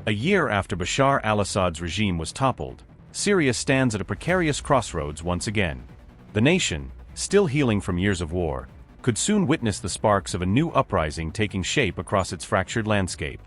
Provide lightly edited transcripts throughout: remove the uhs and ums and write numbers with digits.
A year after Bashar al-Assad's regime was toppled, Syria stands at a precarious crossroads once again. The nation, still healing from years of war, could soon witness the sparks of a new uprising taking shape across its fractured landscape.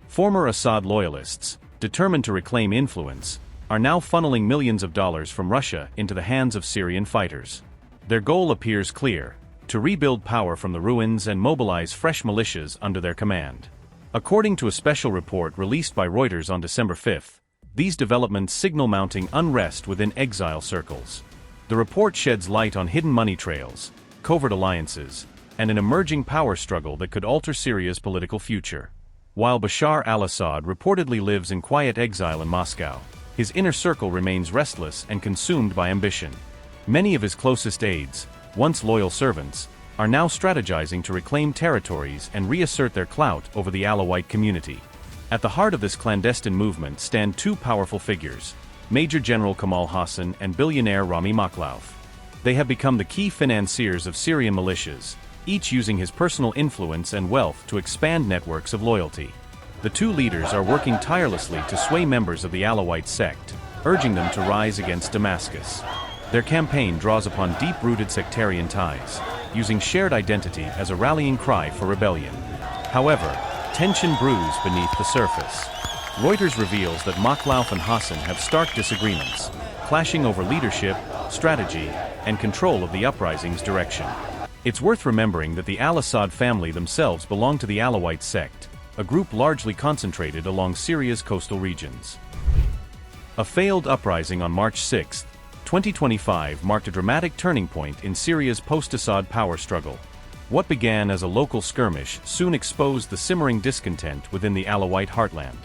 Former Assad loyalists, determined to reclaim influence, are now funneling millions of dollars from Russia into the hands of Syrian fighters. Their goal appears clear: to rebuild power from the ruins and mobilize fresh militias under their command. According to a special report released by Reuters on December 5, these developments signal mounting unrest within exile circles. The report sheds light on hidden money trails, covert alliances, and an emerging power struggle that could alter Syria's political future. While Bashar al-Assad reportedly lives in quiet exile in Moscow, his inner circle remains restless and consumed by ambition. Many of his closest aides, once loyal servants, are now strategizing to reclaim territories and reassert their clout over the Alawite community. At the heart of this clandestine movement stand two powerful figures, Major General Kamal Hassan and billionaire Rami Makhlouf. They have become the key financiers of Syrian militias, each using his personal influence and wealth to expand networks of loyalty. The two leaders are working tirelessly to sway members of the Alawite sect, urging them to rise against Damascus. Their campaign draws upon deep-rooted sectarian ties, using shared identity as a rallying cry for rebellion. However, tension brews beneath the surface. Reuters reveals that Makhlouf and Hassan have stark disagreements, clashing over leadership, strategy, and control of the uprising's direction. It's worth remembering that the al-Assad family themselves belong to the Alawite sect, a group largely concentrated along Syria's coastal regions. A failed uprising on March 6, 2025 marked a dramatic turning point in Syria's post-Assad power struggle. What began as a local skirmish soon exposed the simmering discontent within the Alawite heartland.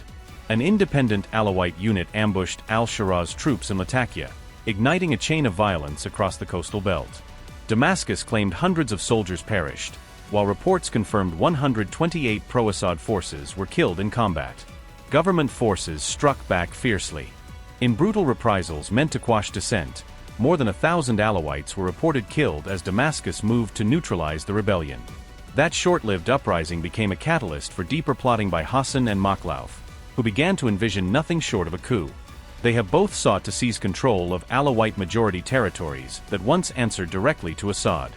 An independent Alawite unit ambushed al Sharaa's troops in Latakia, igniting a chain of violence across the coastal belt. Damascus claimed hundreds of soldiers perished, while reports confirmed 128 pro-Assad forces were killed in combat. Government forces struck back fiercely. In brutal reprisals meant to quash dissent, more than 1,000 Alawites were reported killed as Damascus moved to neutralize the rebellion. That short-lived uprising became a catalyst for deeper plotting by Hassan and Makhlouf, who began to envision nothing short of a coup. They have both sought to seize control of Alawite majority territories that once answered directly to Assad.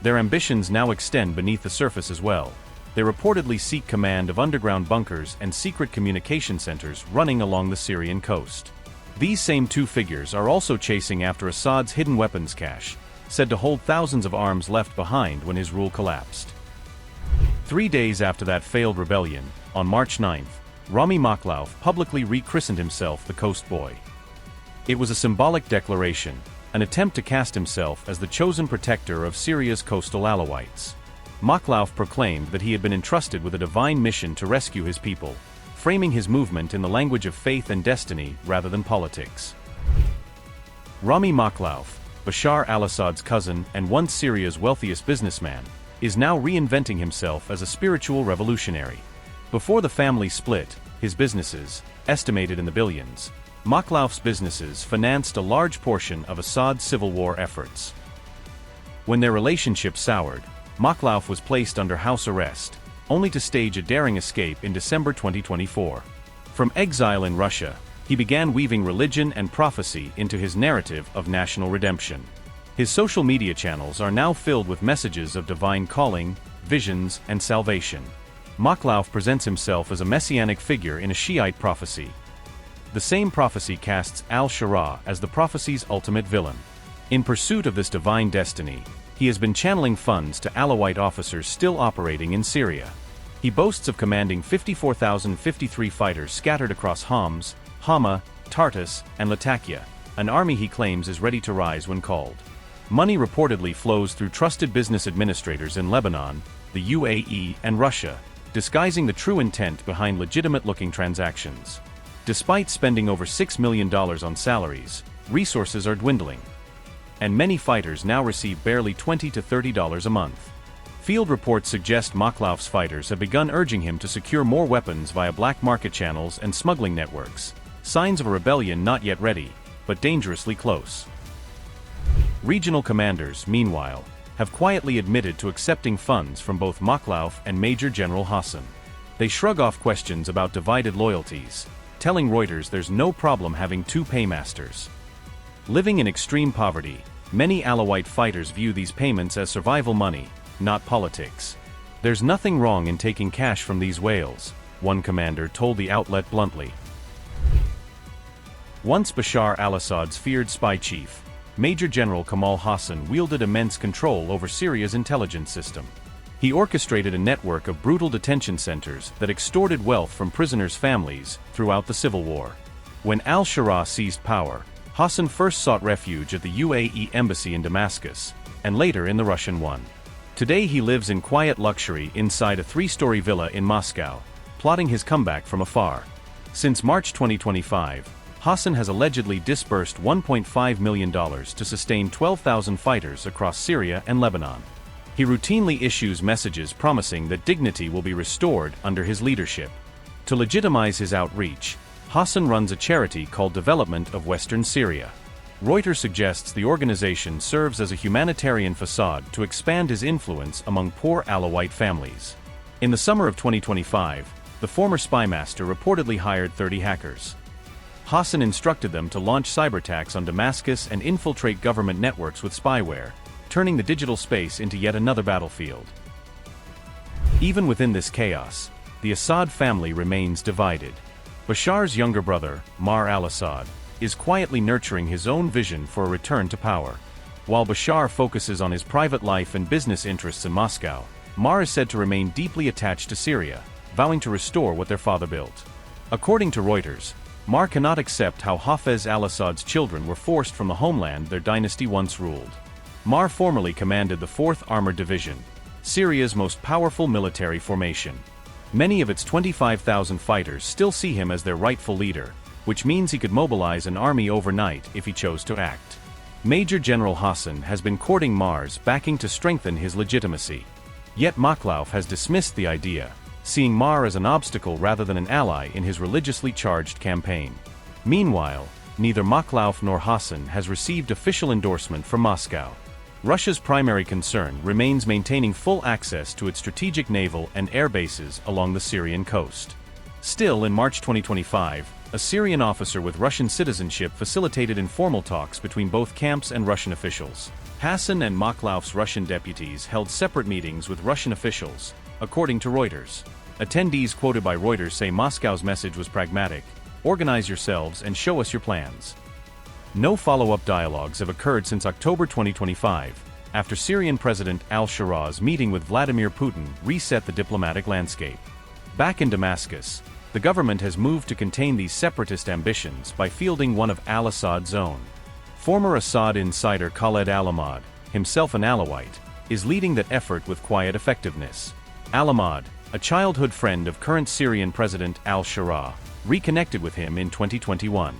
Their ambitions now extend beneath the surface as well. They reportedly seek command of underground bunkers and secret communication centers running along the Syrian coast. These same two figures are also chasing after Assad's hidden weapons cache, said to hold thousands of arms left behind when his rule collapsed. 3 days after that failed rebellion, on March 9, Rami Makhlouf publicly rechristened himself the Coast Boy. It was a symbolic declaration, an attempt to cast himself as the chosen protector of Syria's coastal Alawites. Makhlouf proclaimed that he had been entrusted with a divine mission to rescue his people, framing his movement in the language of faith and destiny rather than politics. Rami Makhlouf, Bashar al-Assad's cousin and once Syria's wealthiest businessman, is now reinventing himself as a spiritual revolutionary. Before the family split, his businesses, estimated in the billions, Makhlouf's businesses financed a large portion of Assad's civil war efforts. When their relationship soured, Makhlouf was placed under house arrest, only to stage a daring escape in December 2024. From exile in Russia, he began weaving religion and prophecy into his narrative of national redemption. His social media channels are now filled with messages of divine calling, visions, and salvation. Makhlouf presents himself as a messianic figure in a Shiite prophecy. The same prophecy casts al Sharaa as the prophecy's ultimate villain. In pursuit of this divine destiny, he has been channeling funds to Alawite officers still operating in Syria. He boasts of commanding 54,053 fighters scattered across Homs, Hama, Tartus, and Latakia, an army he claims is ready to rise when called. Money reportedly flows through trusted business administrators in Lebanon, the UAE, and Russia, disguising the true intent behind legitimate-looking transactions. Despite spending over $6 million on salaries, resources are dwindling, and many fighters now receive barely $20 to $30 a month. Field reports suggest Makhlouf's fighters have begun urging him to secure more weapons via black market channels and smuggling networks, signs of a rebellion not yet ready, but dangerously close. Regional commanders, meanwhile, have quietly admitted to accepting funds from both Makhlouf and Major General Hassan. They shrug off questions about divided loyalties, telling Reuters there's no problem having two paymasters. Living in extreme poverty, many Alawite fighters view these payments as survival money, not politics. There's nothing wrong in taking cash from these whales, one commander told the outlet bluntly. Once Bashar al-Assad's feared spy chief, Major General Kamal Hassan wielded immense control over Syria's intelligence system. He orchestrated a network of brutal detention centers that extorted wealth from prisoners' families throughout the civil war. When Al Sharaa seized power, Hassan first sought refuge at the UAE embassy in Damascus, and later in the Russian one. Today he lives in quiet luxury inside a three-story villa in Moscow, plotting his comeback from afar. Since March 2025, Hassan has allegedly disbursed $1.5 million to sustain 12,000 fighters across Syria and Lebanon. He routinely issues messages promising that dignity will be restored under his leadership. To legitimize his outreach, Hassan runs a charity called Development of Western Syria. Reuters suggests the organization serves as a humanitarian facade to expand his influence among poor Alawite families. In the summer of 2025, the former spymaster reportedly hired 30 hackers. Hassan instructed them to launch cyberattacks on Damascus and infiltrate government networks with spyware, turning the digital space into yet another battlefield. Even within this chaos, the Assad family remains divided. Bashar's younger brother, Maher al-Assad, is quietly nurturing his own vision for a return to power. While Bashar focuses on his private life and business interests in Moscow, Maher is said to remain deeply attached to Syria, vowing to restore what their father built. According to Reuters, Maher cannot accept how Hafez al-Assad's children were forced from the homeland their dynasty once ruled. Maher formerly commanded the 4th Armored Division, Syria's most powerful military formation. Many of its 25,000 fighters still see him as their rightful leader, which means he could mobilize an army overnight if he chose to act. Major General Hassan has been courting Maher's backing to strengthen his legitimacy. Yet Makhlouf has dismissed the idea, seeing Maher as an obstacle rather than an ally in his religiously charged campaign. Meanwhile, neither Makhlouf nor Hassan has received official endorsement from Moscow. Russia's primary concern remains maintaining full access to its strategic naval and air bases along the Syrian coast. Still, in March 2025, a Syrian officer with Russian citizenship facilitated informal talks between both camps and Russian officials. Hassan and Makhlouf's Russian deputies held separate meetings with Russian officials, according to Reuters. Attendees quoted by Reuters say Moscow's message was pragmatic: organize yourselves and show us your plans. No follow-up dialogues have occurred since October 2025, after Syrian President Al Shara's meeting with Vladimir Putin reset the diplomatic landscape. Back in Damascus, the government has moved to contain these separatist ambitions by fielding one of al-Assad's own. Former Assad insider Khaled al-Ahmad, himself an Alawite, is leading that effort with quiet effectiveness. Al-Ahmad, a childhood friend of current Syrian President Al Sharaa, reconnected with him in 2021.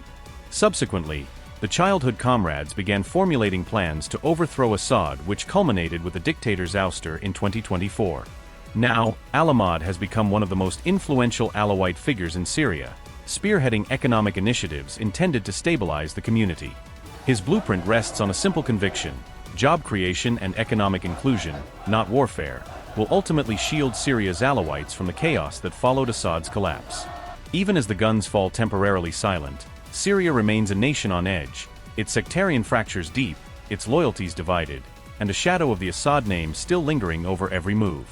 Subsequently, the childhood comrades began formulating plans to overthrow Assad, which culminated with the dictator's ouster in 2024. Now, al-Ahmad has become one of the most influential Alawite figures in Syria, spearheading economic initiatives intended to stabilize the community. His blueprint rests on a simple conviction: job creation and economic inclusion, not warfare, will ultimately shield Syria's Alawites from the chaos that followed Assad's collapse. Even as the guns fall temporarily silent, Syria remains a nation on edge, its sectarian fractures deep, its loyalties divided, and a shadow of the Assad name still lingering over every move.